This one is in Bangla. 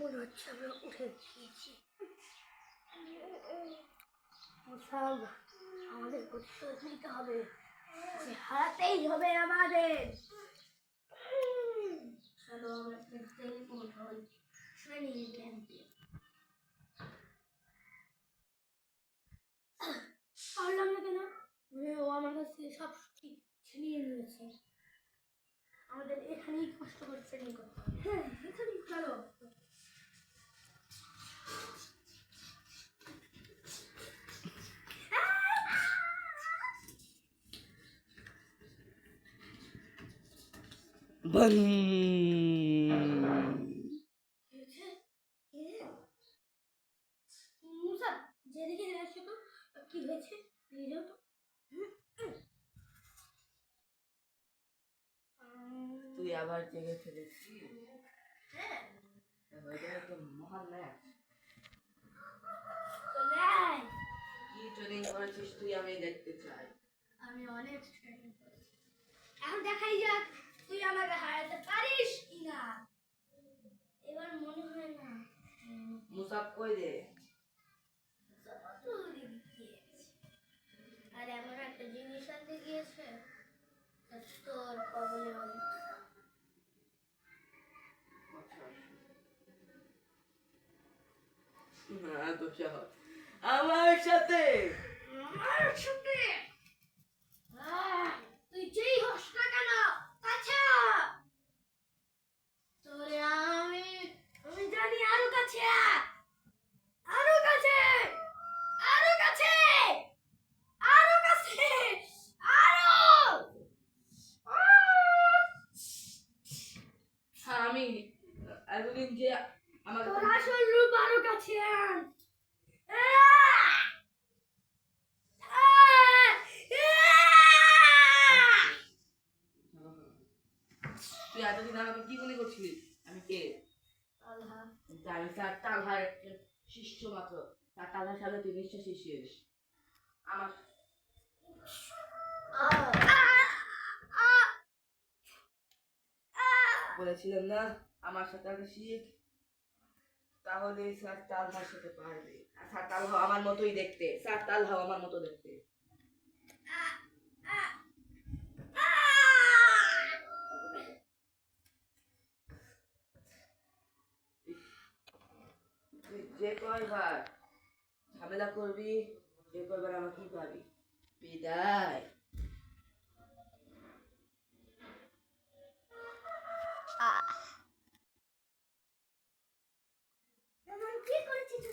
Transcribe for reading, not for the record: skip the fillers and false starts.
মনে হচ্ছে আমরা উঠে গিয়েছি। সব আমাদের প্রতিশোধ নিতে হবে, যে হারাতেই হবে আমাদের। চলো আমরা টেলিপোর্ট হই ট্রেনিং ক্যাম্পে। পারলাম না কেন? ও আমার কাছ থেকে সব ছিনিয়ে নিয়েছে। আমাদের এখানেই কষ্ট করে ট্রেনিং করতে হবে। হ্যাঁ, এখানেই চলো। বন মুসা, যেদিকে যাচ্ছ তো কি হয়েছে? নিয়ে যাও তো। তুই আবার জেগে ফেলেছিস। হ্যাঁ, তো মহান ম্যাচ। কি ট্রেনিং করেছিস তুই আমি দেখতে চাই। আমি অনেক ট্রেনিং করেছি। এখন দেখাই যাক তুই আমাকে হারাতে পারিস কিনা। এবার মনে হয় না। মুসাব কই রে? আর এমন একটা জিনিস আনতে গিয়েছে তোর কবলে অনেক। আমার সাথে তুই যেই হোস না কেন, আচ্ছা তোরে আমি জানি। আরো কাছে, আরো কাছে, আরো কাছে, আরো কাছে, আরো। আমি এতদিন যে আমার তোর আসল রূপ আরো কাছে আন। তুই এতদিন আমাকে কি মনে করছিলি? আমি কে? আল্লাহ। আমি স্যার তালহার শিষ্য মাত্র। স্যার তালহার সাথে তুই নিঃশ্বাসী শেষ। আমার বলেছিলাম না আমার সাথে আগে শিখ, তাহলে স্যার তালহার সাথে পারবে। আর স্যার তালহা আমার মতোই দেখতে। স্যার তালহা আমার মতো দেখতে। তুই যে কয়বার ঝামেলা করবি, যে কয়বার আমাকেই পাবি। বিদায়। কি করেছিস?